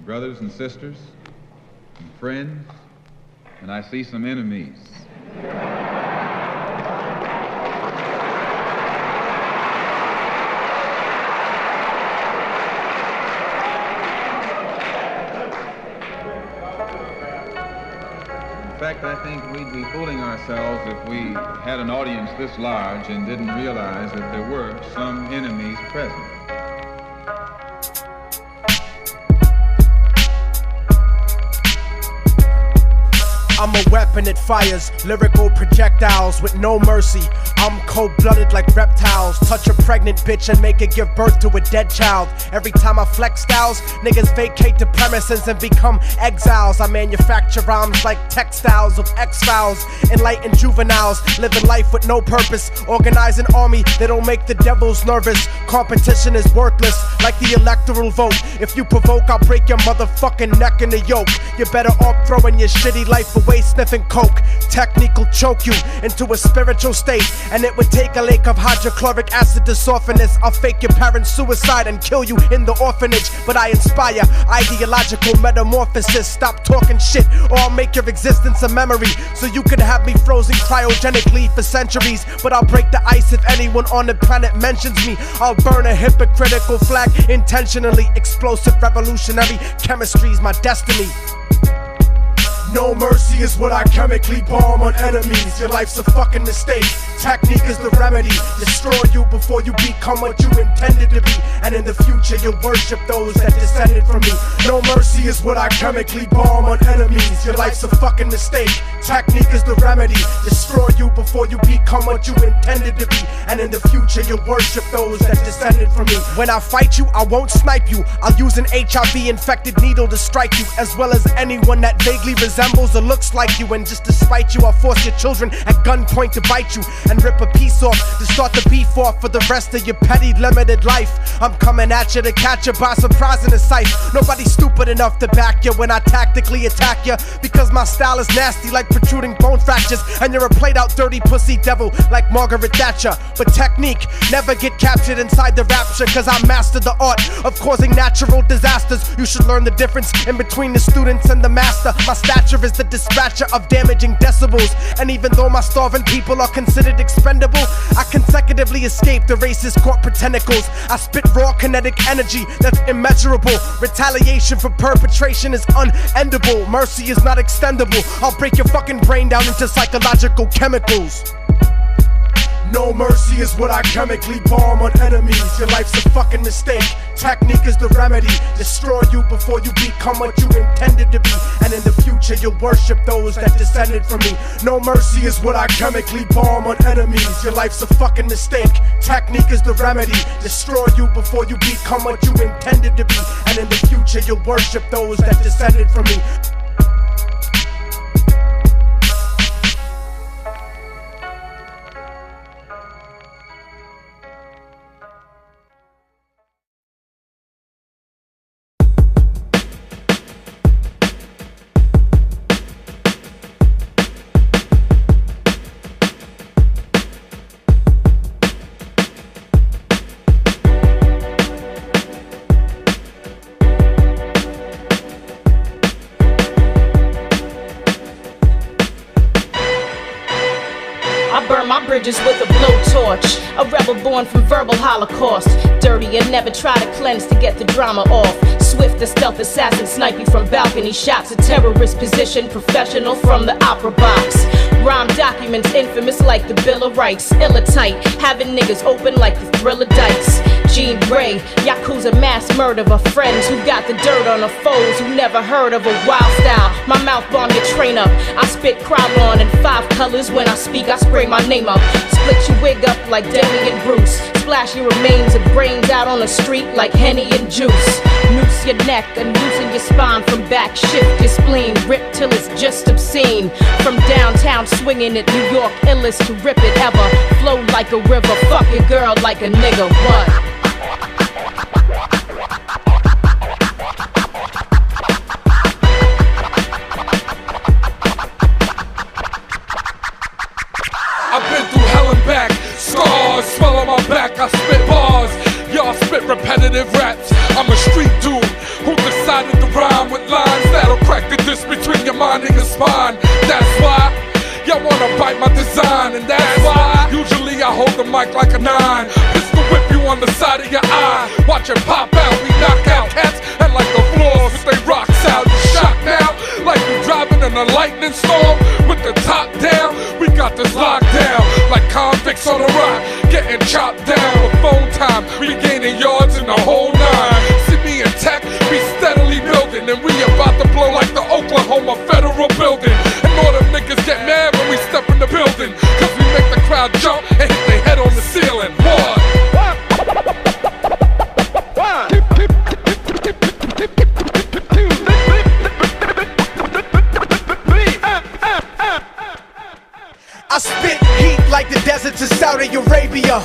Brothers and sisters and friends, and I see some enemies. In fact, I think we'd be fooling ourselves if we had an audience this large and didn't realize that there were some enemies present. I'm a weapon that fires lyrical projectiles with no mercy. I'm cold-blooded like reptiles. Touch a pregnant bitch and make her give birth to a dead child. Every time I flex styles, niggas vacate the premises and become exiles. I manufacture rhymes like textiles of X-Files. Enlightened juveniles, living life with no purpose. Organize an army that'll make the devils nervous. Competition is worthless, like the electoral vote. If you provoke, I'll break your motherfucking neck in the yoke. You're better off throwing your shitty life away sniffing coke. Technique will choke you into a spiritual state. And it would take a lake of hydrochloric acid to soften this. I'll fake your parents' suicide and kill you in the orphanage. But I inspire ideological metamorphosis. Stop talking shit or I'll make your existence a memory. So you can have me frozen cryogenically for centuries. But I'll break the ice if anyone on the planet mentions me. I'll burn a hypocritical flag intentionally. Explosive revolutionary chemistry's my destiny. No mercy is what I chemically bomb on enemies. Your life's a fucking mistake. Technique is the remedy. Destroy you before you become what you intended to be. And in the future you'll worship those that descended from me. No mercy is what I chemically bomb on enemies. Your life's a fucking mistake. Technique is the remedy. Destroy you before you become what you intended to be. And in the future you'll worship those that descended from me. When I fight you, I won't snipe you. I'll use an HIV-infected needle to strike you, as well as anyone that vaguely resembles or looks like you. And just to spite you, I'll force your children at gunpoint to bite you and rip a piece off to start the beef off for the rest of your petty limited life. I'm coming at you to catch you by surprise in a sight. Nobody's stupid enough to back you when I tactically attack you, because my style is nasty like protruding bone fractures, and you're a played out dirty pussy devil like Margaret Thatcher. But technique never get captured inside the rapture, cause I master the art of causing natural disasters. You should learn the difference in between the students and the master. My stature is the dispatcher of damaging decibels, and even though my starving people are considered expendable, I consecutively escape the racist corporate tentacles. I spit raw kinetic energy that's immeasurable. Retaliation for perpetration is unendable. Mercy is not extendable. I'll break your fucking brain down into psychological chemicals. No mercy is what I chemically bomb on enemies. Your life's a fucking mistake. Technique is the remedy. Destroy you before you become what you intended to be. And in the future you'll worship those that descended from me. No mercy is what I chemically bomb on enemies. Your life's a fucking mistake. Technique is the remedy. Destroy you before you become what you intended to be. And in the future you'll worship those that descended from me. Bridges with a blowtorch, a rebel born from verbal holocaust. Dirty and never try to cleanse to get the drama off. Swift as stealth assassin, snipe you from balcony shots. A terrorist position, professional from the opera box. Rhyme documents infamous like the Bill of Rights. Illa tight, having niggas open like the Thriller dice. Jean Grey, Yakuza mass murder of friends who got the dirt on the foes who never heard of a wild style. My mouth bomb your train up. I spit Krylon in 5 colors. When I speak, I spray my name up. Split your wig up like Demi and Bruce. Splash your remains of brains out on the street like Henny and juice. Noose your neck and loosen your spine from back. Shift your spleen, rip till it's just obscene. From downtown swinging at New York, illest to rip it ever. Flow like a river, fuck your girl like a nigga. What? Swell on my back, I spit bars. Y'all spit repetitive raps. I'm a street dude who decided to rhyme with lines that'll crack the disc between your mind and your spine. That's why y'all wanna bite my design, and that's why usually I hold the mic like a 9. Pistol whip you on the side of your eye. Watch it pop out, we knock out cats and like the floors with they rocks out. You shocked now, like you driving in a lightning storm with the top down. We got this locked down like convicts on the rock, getting chopped down with phone time. We gaining yards in the whole 9. See me in tech, we steadily building, and we about to blow like the Oklahoma Federal Building. And all them niggas get mad when we step in the building, cause we make the crowd jump and hit their head on the ceiling. What? I spit heat like the deserts of Saudi Arabia.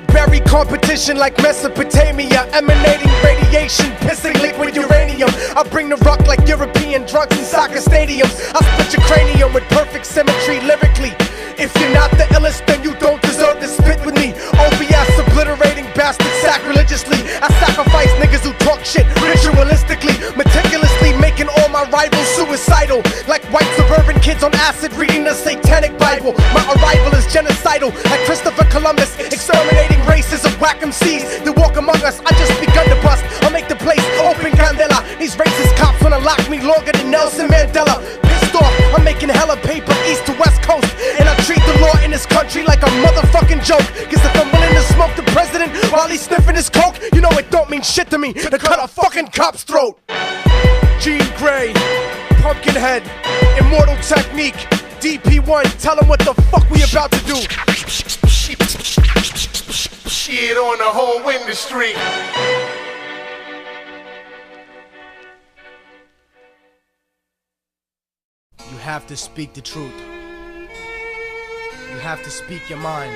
Bury competition like Mesopotamia. Emanating radiation, pissing liquid uranium. I bring the rock like European drunks in soccer stadiums. I split your cranium with perfect symmetry lyrically. If you're not the illest, then you don't deserve sacrilegiously. I sacrifice niggas who talk shit ritualistically, meticulously making all my rivals suicidal, like white suburban kids on acid reading the satanic Bible. My arrival is genocidal, like Christopher Columbus, exterminating races of whack MCs that walk among us. I just begun to bust, I'll make the place open candela. These racist cops wanna lock me longer than Nelson Mandela. Pissed off, I'm making hella paper east to west coast, and I treat the law in this country like a motherfucking joke. Cause if I'm willing to smoke the president while he's sniffing his coke, you know it don't mean shit to me to cut a fucking cop's throat. Gene Gray, Pumpkinhead, Immortal Technique, DP1, tell him what the fuck we about to do. Shit on the whole industry. You have to speak the truth. You have to speak your mind.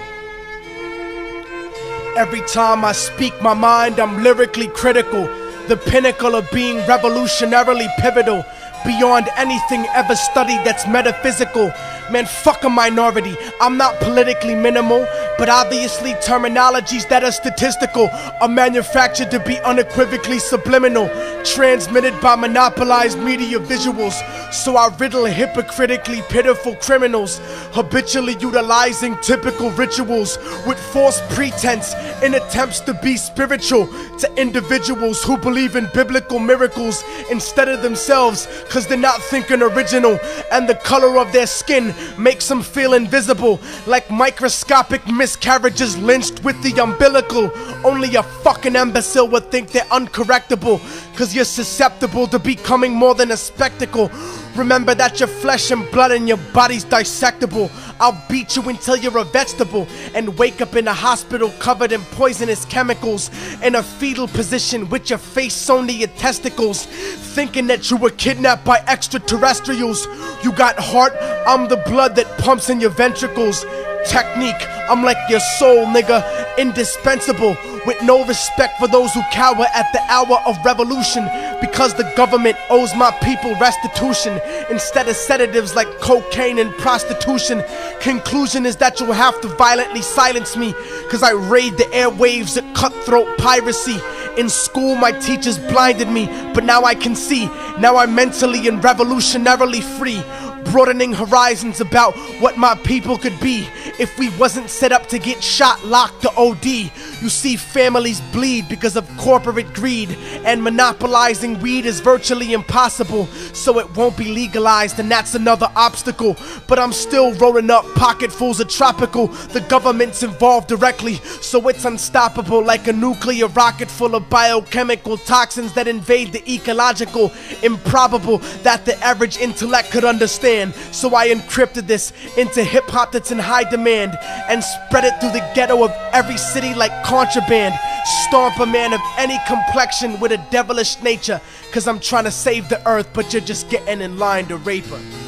Every time I speak my mind, I'm lyrically critical, the pinnacle of being revolutionarily pivotal, beyond anything ever studied that's metaphysical. Man, fuck a minority. I'm not politically minimal, but obviously terminologies that are statistical are manufactured to be unequivocally subliminal, transmitted by monopolized media visuals. So I riddle hypocritically pitiful criminals, habitually utilizing typical rituals with false pretense in attempts to be spiritual to individuals who believe in biblical miracles instead of themselves, cause they're not thinking original, and the color of their skin makes them feel invisible, like microscopic miscarriages lynched with the umbilical. Only a fucking imbecile would think they're uncorrectable, cause you're susceptible to becoming more than a spectacle. Remember that you're flesh and blood and your body's dissectable. I'll beat you until you're a vegetable and wake up in a hospital covered in poisonous chemicals, in a fetal position with your face sewn to your testicles, thinking that you were kidnapped by extraterrestrials. You got heart, I'm the blood that pumps in your ventricles. Technique, I'm like your soul, nigga, indispensable, with no respect for those who cower at the hour of revolution, because the government owes my people restitution instead of sedatives like cocaine and prostitution. Conclusion is that you'll have to violently silence me, cause I raid the airwaves at cutthroat piracy. In school my teachers blinded me, but now I can see. Now I'm mentally and revolutionarily free, broadening horizons about what my people could be if we wasn't set up to get shot, locked, to OD. You see, families bleed because of corporate greed, and monopolizing weed is virtually impossible, so it won't be legalized, and that's another obstacle. But I'm still rolling up pocketfuls of tropical. The government's involved directly, so it's unstoppable, like a nuclear rocket full of biochemical toxins that invade the ecological. Improbable that the average intellect could understand, so I encrypted this into hip-hop that's in high demand and spread it through the ghetto of every city like contraband. Stomp a man of any complexion with a devilish nature, cause I'm trying to save the earth, but you're just getting in line to rape her.